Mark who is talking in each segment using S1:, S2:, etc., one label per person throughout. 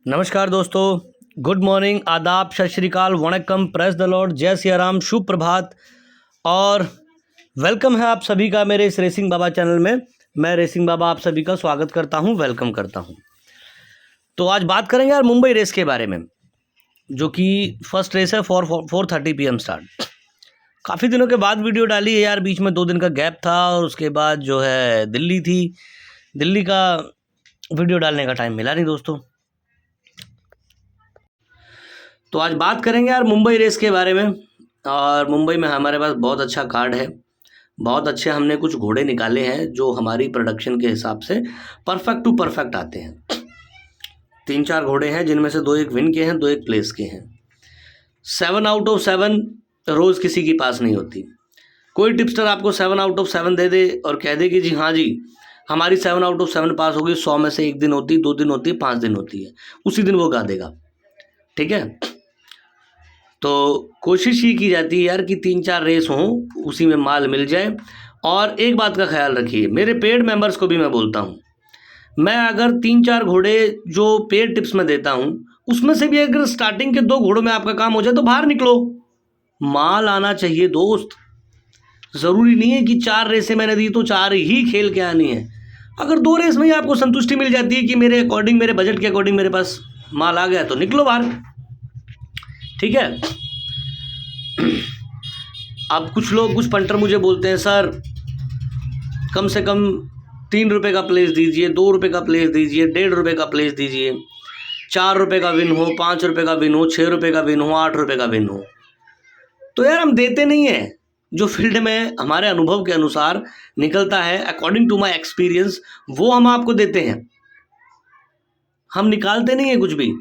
S1: नमस्कार दोस्तों, good morning, आदाब, सत श्री अकाल, वणक्कम, प्रेस द लॉर्ड, जय सिया राम, शुभ प्रभात और वेलकम है आप सभी का मेरे इस रेसिंग बाबा चैनल में। मैं रेसिंग बाबा आप सभी का स्वागत करता हूं, वेलकम करता हूं। तो आज बात करेंगे यार मुंबई रेस के बारे में, जो कि फर्स्ट रेस है 4:30 PM स्टार्ट। काफ़ी दिनों के बाद वीडियो डाली है यार, बीच में 2 दिन का गैप था और उसके बाद जो है दिल्ली थी, दिल्ली का वीडियो डालने का टाइम मिला नहीं दोस्तों। तो आज बात करेंगे यार मुंबई रेस के बारे में। और मुंबई में हमारे पास बहुत अच्छा कार्ड है, बहुत अच्छे हमने कुछ घोड़े निकाले हैं जो हमारी प्रोडक्शन के हिसाब से परफेक्ट टू परफेक्ट आते हैं। 3-4 घोड़े हैं जिनमें से 2 एक विन के हैं, 2 एक प्लेस के हैं। 7 आउट ऑफ 7 रोज़ किसी के पास नहीं होती। कोई टिप्सटर आपको 7 आउट ऑफ 7 दे दे और कह दे कि जी हाँ जी हमारी 7 आउट ऑफ 7 पास होगी, 100 में से 1 दिन होती है, 2 दिन होती है, 5 दिन होती है, उसी दिन वो गा देगा। ठीक है, तो कोशिश ये की जाती है यार कि 3-4 रेस हों, उसी में माल मिल जाए। और एक बात का ख्याल रखिए, मेरे पेड मेंबर्स को भी मैं बोलता हूँ, मैं अगर 3-4 घोड़े जो पेड टिप्स में देता हूँ उसमें से भी अगर स्टार्टिंग के 2 घोड़ों में आपका काम हो जाए तो बाहर निकलो। माल आना चाहिए दोस्त। ज़रूरी नहीं है कि 4 रेसें मैंने दी तो 4 ही खेल के आनी है। अगर 2 रेस में ही आपको संतुष्टि मिल जाती है कि मेरे अकॉर्डिंग, मेरे बजट के अकॉर्डिंग मेरे पास माल आ गया तो निकलो बाहर। ठीक है। अब कुछ पंटर मुझे बोलते हैं सर कम से कम 3 रुपये का प्लेस दीजिए, 2 रुपये का प्लेस दीजिए, 1.5 रुपये का प्लेस दीजिए, 4 रुपये का विन हो, 5 रुपये का विन हो, 6 रुपये का विन हो, 8 रुपये का विन हो। तो यार हम देते नहीं हैं। जो फील्ड में हमारे अनुभव के अनुसार निकलता है, अकॉर्डिंग टू माई एक्सपीरियंस, वो हम आपको देते हैं। हम निकालते नहीं है कुछ भी,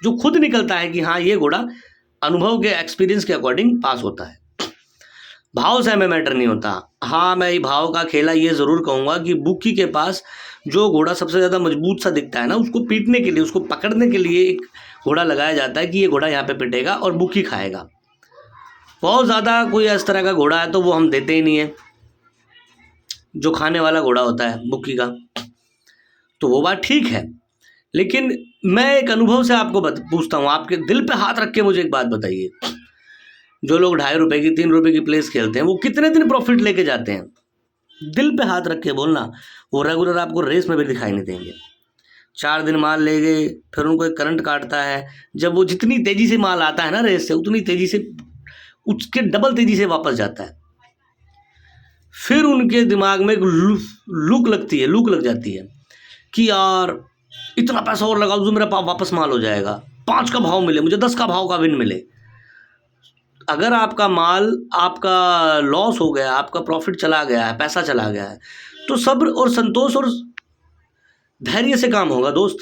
S1: जो खुद निकलता है कि हाँ ये घोड़ा अनुभव के एक्सपीरियंस के अकॉर्डिंग पास होता है। भाव से हमें मैटर नहीं होता। हाँ, मैं भाव का खेला ये ज़रूर कहूँगा कि बुकी के पास जो घोड़ा सबसे ज़्यादा मजबूत सा दिखता है ना, उसको पीटने के लिए, उसको पकड़ने के लिए एक घोड़ा लगाया जाता है कि ये घोड़ा यहाँ पे पिटेगा और बुकी खाएगा। बहुत ज़्यादा कोई इस तरह का घोड़ा है तो वो हम देते ही नहीं है, जो खाने वाला घोड़ा होता है बुकी का। तो वो बात ठीक है, लेकिन मैं एक अनुभव से आपको पूछता हूँ, आपके दिल पे हाथ रख के मुझे एक बात बताइए, जो लोग 2.5 रुपये की, 3 रुपये की प्लेस खेलते हैं वो कितने दिन प्रॉफिट लेके जाते हैं? दिल पे हाथ रख के बोलना, वो रेगुलर आपको रेस में भी दिखाई नहीं देंगे। 4 दिन माल ले गए, फिर उनको एक करंट काटता है। जब वो जितनी तेज़ी से माल आता है ना रेस से, उतनी तेज़ी से, उसके डबल तेज़ी से वापस जाता है। फिर उनके दिमाग में एक लूक लग जाती है कि यार इतना पैसा और लगा दूँ, मेरा वापस माल हो जाएगा, 5 का भाव मिले मुझे, 10 का भाव का विन मिले। अगर आपका माल, आपका लॉस हो गया, आपका प्रॉफिट चला गया है, पैसा चला गया है, तो सब्र और संतोष और धैर्य से काम होगा दोस्त।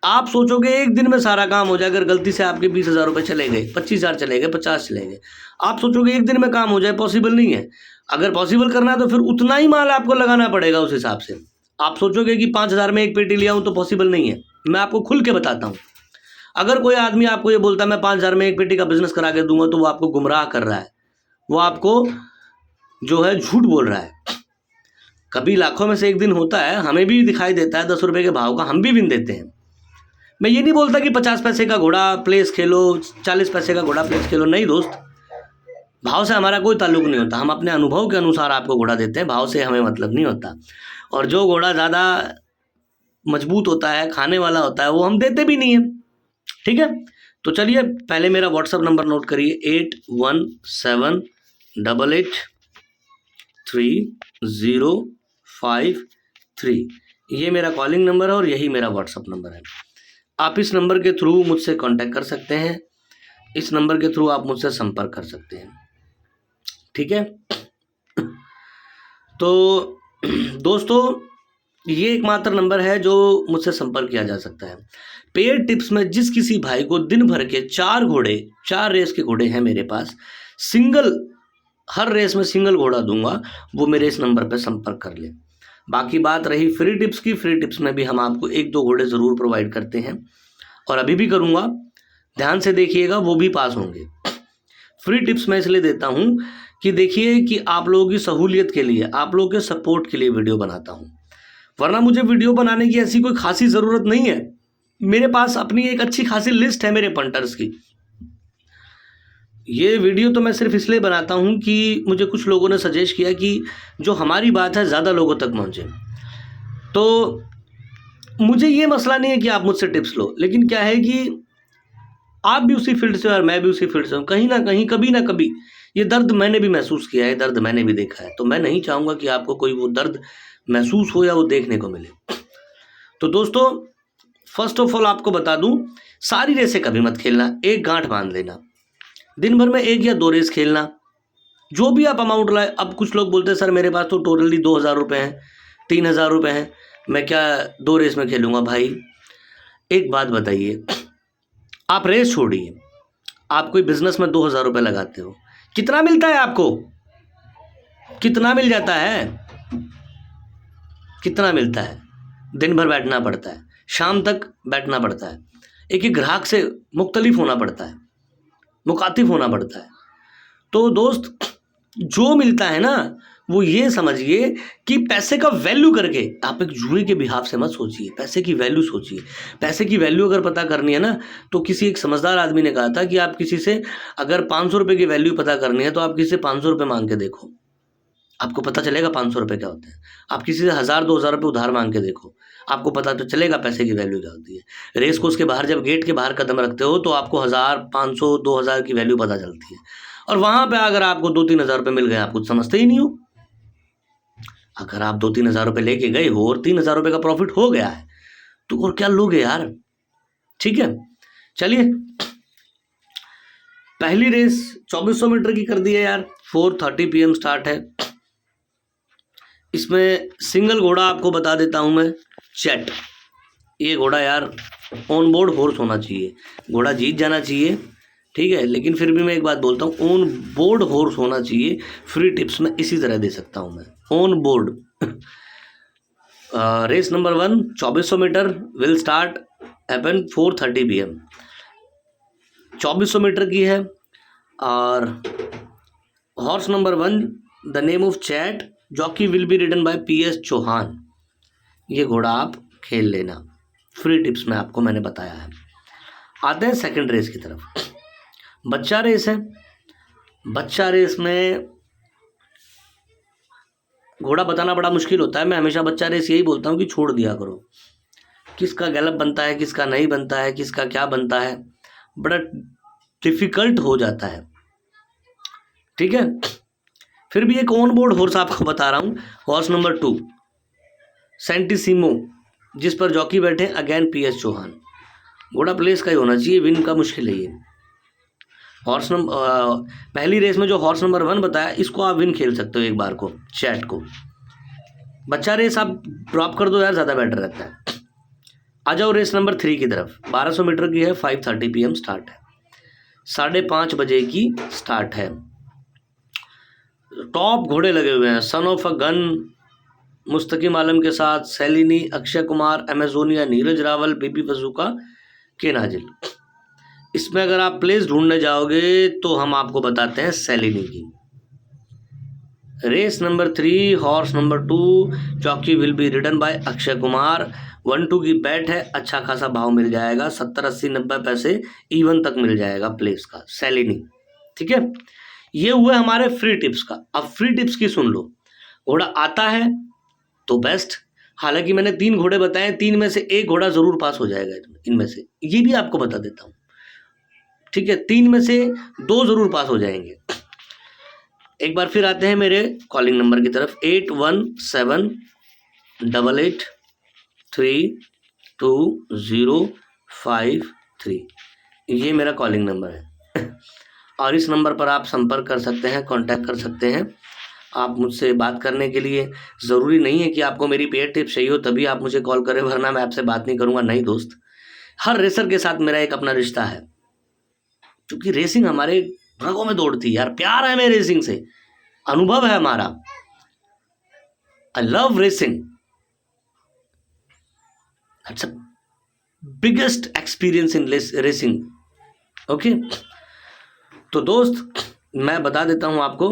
S1: आप सोचोगे एक दिन में सारा काम हो जाए, अगर गलती से आपके 20,000 रुपये चले गए, 25,000 चले गए, 50 चले गए, आप सोचोगे एक दिन में काम हो जाए, पॉसिबल नहीं है। अगर पॉसिबल करना है तो फिर उतना ही माल आपको लगाना पड़ेगा उस हिसाब से। आप सोचोगे कि 5,000 में एक पेटी ले आऊँ तो पॉसिबल नहीं है। मैं आपको खुल के बताता हूँ, अगर कोई आदमी आपको ये बोलता है मैं 5,000 में एक पेटी का बिजनेस करा के दूंगा, तो वो आपको गुमराह कर रहा है, वो आपको जो है झूठ बोल रहा है। कभी लाखों में से एक दिन होता है, हमें भी दिखाई देता है 10 रुपये के भाव का, हम भी विन देते हैं। मैं ये नहीं बोलता कि 50 पैसे का घोड़ा प्लेस खेलो, 40 पैसे का घोड़ा प्लेस खेलो, नहीं दोस्त, भाव से हमारा कोई ताल्लुक नहीं होता। हम अपने अनुभव के अनुसार आपको घोड़ा देते हैं, भाव से हमें मतलब नहीं होता। और जो घोड़ा ज़्यादा मजबूत होता है, खाने वाला होता है, वो हम देते भी नहीं हैं। ठीक है, तो चलिए पहले मेरा व्हाट्सअप नंबर नोट करिए, 8178883053। ये मेरा कॉलिंग नंबर है और यही मेरा व्हाट्सअप नंबर है। आप इस नंबर के थ्रू मुझसे कांटेक्ट कर सकते हैं, इस नंबर के थ्रू आप मुझसे संपर्क कर सकते हैं। ठीक है, तो दोस्तों ये एकमात्र नंबर है जो मुझसे संपर्क किया जा सकता है। पेड टिप्स में जिस किसी भाई को दिन भर के 4 रेस के घोड़े हैं मेरे पास, हर रेस में सिंगल घोड़ा दूंगा, वो मेरे इस नंबर पर संपर्क कर ले। बाकी बात रही फ्री टिप्स की, फ्री टिप्स में भी हम आपको 1-2 घोड़े ज़रूर प्रोवाइड करते हैं और अभी भी करूँगा, ध्यान से देखिएगा, वो भी पास होंगे। फ्री टिप्स मैं इसलिए देता हूँ कि देखिए कि आप लोगों की सहूलियत के लिए, आप लोगों के सपोर्ट के लिए वीडियो बनाता हूँ, वरना मुझे वीडियो बनाने की ऐसी कोई खासी ज़रूरत नहीं है। मेरे पास अपनी एक अच्छी खासी लिस्ट है मेरे पंटर्स की। ये वीडियो तो मैं सिर्फ इसलिए बनाता हूँ कि मुझे कुछ लोगों ने सजेस्ट किया कि जो हमारी बात है ज़्यादा लोगों तक पहुँचे। तो मुझे ये मसला नहीं है कि आप मुझसे टिप्स लो, लेकिन क्या है कि आप भी उसी फील्ड से और मैं भी उसी फील्ड से हूँ। कहीं ना कहीं कभी ना कभी ये दर्द मैंने भी महसूस किया है, दर्द मैंने भी देखा है। तो मैं नहीं चाहूँगा कि आपको कोई वो दर्द महसूस हो या वो देखने को मिले। तो दोस्तों, फर्स्ट ऑफ ऑल आपको बता दूं, सारी रेसें कभी मत खेलना, एक गांठ बांध लेना। दिन भर में 1 या 2 रेस खेलना, जो भी आप अमाउंट लाए। अब कुछ लोग बोलते हैं सर मेरे पास तो टोटली 2,000 रुपये हैं, 3,000 रुपये हैं, मैं क्या 2 रेस में खेलूँगा। भाई एक बात बताइए, आप रेस छोड़िए, आप कोई बिजनेस में 2,000 रुपये लगाते हो, कितना मिलता है आपको? कितना मिल जाता है? कितना मिलता है? दिन भर बैठना पड़ता है, शाम तक बैठना पड़ता है, एक एक ग्राहक से मुख्तलिफ होना पड़ता है, मुखातिब होना पड़ता है। तो दोस्त, जो मिलता है ना, वो ये समझिए कि पैसे का वैल्यू करके आप एक जुए के बिहाफ से मत सोचिए, पैसे की वैल्यू सोचिए। पैसे की वैल्यू अगर पता करनी है ना, तो किसी एक समझदार आदमी ने कहा था कि आप किसी से अगर 500 रुपये की वैल्यू पता करनी है तो आप किसी से 500 रुपये मांग के देखो, आपको पता चलेगा 500 रुपये क्या होते हैं। आप किसी से 1,000-2,000 रुपये उधार मांग के देखो, आपको पता तो चलेगा पैसे की वैल्यू क्या होती है। रेस कोर्स के बाहर जब गेट के बाहर कदम रखते हो तो आपको 1,000, 500, 2,000 की वैल्यू पता चलती है। और वहाँ पे अगर आपको 2-3 हज़ार रुपये मिल गए, आप कुछ समझते ही नहीं हो। अगर आप 2-3 हज़ार रुपये लेके गए हो और 3,000 रुपये का प्रॉफिट हो गया है, तो और क्या लोगे यार। ठीक है, चलिए, पहली रेस 2400 मीटर की कर दी है यार। 4:30 PM स्टार्ट है। इसमें सिंगल घोड़ा आपको बता देता हूं मैं, चैट। ये घोड़ा यार ऑन बोर्ड हॉर्स होना चाहिए, घोड़ा जीत जाना चाहिए, ठीक है। लेकिन फिर भी मैं एक बात बोलता हूँ, ऑन बोर्ड हॉर्स होना चाहिए। फ्री टिप्स में इसी तरह दे सकता हूँ मैं, on board. Race number 1 2400 metre will start happen 4:30 PM। 2400 metre की है और horse number 1 the name of chat, jockey will be ridden by PS Chauhan. ये घोड़ा आप खेल लेना, फ्री टिप्स में आपको मैंने बताया है। आते हैं सेकंड रेस की तरफ। बच्चा रेस है। बच्चा रेस में घोड़ा बताना बड़ा मुश्किल होता है। मैं हमेशा बच्चा रेस यही बोलता हूँ कि छोड़ दिया करो। किसका गैलप बनता है, किसका नहीं बनता है, किसका क्या बनता है, बड़ा डिफिकल्ट हो जाता है, ठीक है। फिर भी एक ऑन बोर्ड हॉर्स आपको बता रहा हूँ, हॉर्स नंबर 2 सेंटिसिमो, जिस पर जॉकी बैठे अगेन PS चौहान। घोड़ा प्लेस का ही होना चाहिए, विन का मुश्किल है ये। हॉर्स नंबर पहली रेस में जो हॉर्स नंबर 1 बताया, इसको आप विन खेल सकते हो एक बार को, चैट को। बच्चा रेस आप ड्रॉप कर दो यार, ज़्यादा बेटर रहता है। आ जाओ रेस नंबर 3 की तरफ। 1200 मीटर की है, 5:30 PM स्टार्ट है, 5:30 बजे की स्टार्ट है। टॉप घोड़े लगे हुए हैं, son of a gun Mustakim आलम के साथ, सैलिनी, अक्षय कुमार, अमेजोनिया, नीरज रावल, बेबी बजूका, के नाजिल। इसमें अगर आप प्लेस ढूंढने जाओगे तो हम आपको बताते हैं सैलिनी की। Race number 3 horse number 2 jockey will be ridden by Akshay Kumar. 1-2 की बैट है, अच्छा खासा भाव मिल जाएगा, 70, 80, 90 पैसे इवन तक मिल जाएगा प्लेस का, सैलिनी, ठीक है। ये हुए हमारे फ्री टिप्स का। अब फ्री टिप्स की सुन लो। घोड़ा आता है तो बेस्ट, हालांकि मैंने 3 घोड़े बताए, 3 में से 1 घोड़ा जरूर पास हो जाएगा इनमें से, ये भी आपको बता देता हूँ, ठीक है। 3 में से 2 जरूर पास हो जाएंगे। एक बार फिर आते हैं मेरे कॉलिंग नंबर की तरफ, 8178832053। ये मेरा कॉलिंग नंबर है और इस नंबर पर आप संपर्क कर सकते हैं, कांटेक्ट कर सकते हैं। आप मुझसे बात करने के लिए, ज़रूरी नहीं है कि आपको मेरी पेड टिप चाहिए हो तभी आप मुझे कॉल करें, वरना मैं आपसे बात नहीं करूँगा। नहीं दोस्त, हर रेसर के साथ मेरा एक अपना रिश्ता है, क्योंकि रेसिंग हमारे रगों में दौड़ती है यार, प्यार है हमें रेसिंग से, अनुभव है हमारा। I love racing, that's a biggest experience in racing, okay. तो दोस्त, मैं बता देता हूं आपको,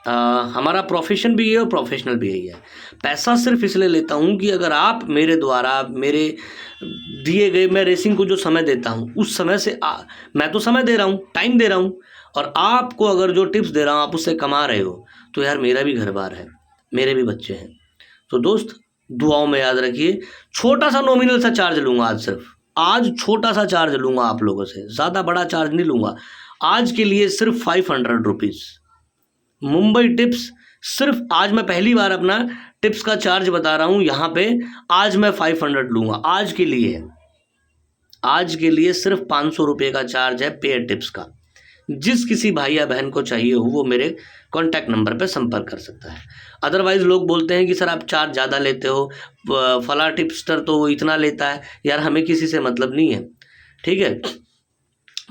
S1: हमारा प्रोफेशन भी ये और प्रोफेशनल भी यही है। पैसा सिर्फ इसलिए लेता हूँ कि अगर आप मेरे द्वारा मेरे दिए गए, मैं रेसिंग को जो समय देता हूँ उस समय से मैं तो समय दे रहा हूँ, टाइम दे रहा हूँ, और आपको अगर जो टिप्स दे रहा हूँ आप उससे कमा रहे हो, तो यार मेरा भी घर बार है, मेरे भी बच्चे हैं। तो दोस्त दुआओं में याद रखिए, छोटा सा नॉमिनल सा चार्ज लूँगा आज, सिर्फ आज छोटा सा चार्ज लूँगा आप लोगों से, ज़्यादा बड़ा चार्ज नहीं लूँगा। आज के लिए सिर्फ 500 रुपीज़ मुंबई टिप्स। सिर्फ आज मैं पहली बार अपना टिप्स का चार्ज बता रहा हूँ यहाँ पे। आज मैं 500 लूँगा आज के लिए। आज के लिए सिर्फ 500 रुपये का चार्ज है पेड टिप्स का। जिस किसी भाई या बहन को चाहिए हो वो मेरे कॉन्टैक्ट नंबर पे संपर्क कर सकता है। अदरवाइज़ लोग बोलते हैं कि सर आप चार्ज ज़्यादा लेते हो, फला टिप्सटर तो वो इतना लेता है। यार हमें किसी से मतलब नहीं है, ठीक है।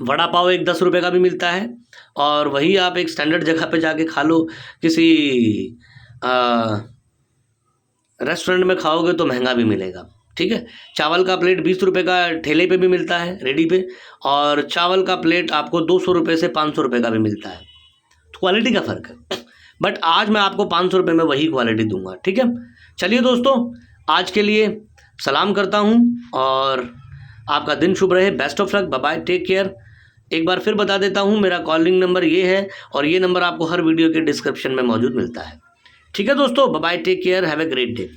S1: वड़ा पाव एक 10 रुपये का भी मिलता है, और वही आप एक स्टैंडर्ड जगह पे जाके खा लो, किसी रेस्टोरेंट में खाओगे तो महंगा भी मिलेगा, ठीक है। चावल का प्लेट 20 रुपये का ठेले पे भी मिलता है, रेडी पे, और चावल का प्लेट आपको 200 रुपये से 500 रुपये का भी मिलता है। तो क्वालिटी का फ़र्क है, बट आज मैं आपको 500 रुपये में वही क्वालिटी दूंगा, ठीक है। चलिए दोस्तों, आज के लिए सलाम करता हूँ और आपका दिन शुभ रहे। Best of luck, bye bye, take care. एक बार फिर बता देता हूँ, मेरा कॉलिंग नंबर ये है, और ये नंबर आपको हर वीडियो के डिस्क्रिप्शन में मौजूद मिलता है, ठीक है दोस्तों। Bye bye, take care, have a great day.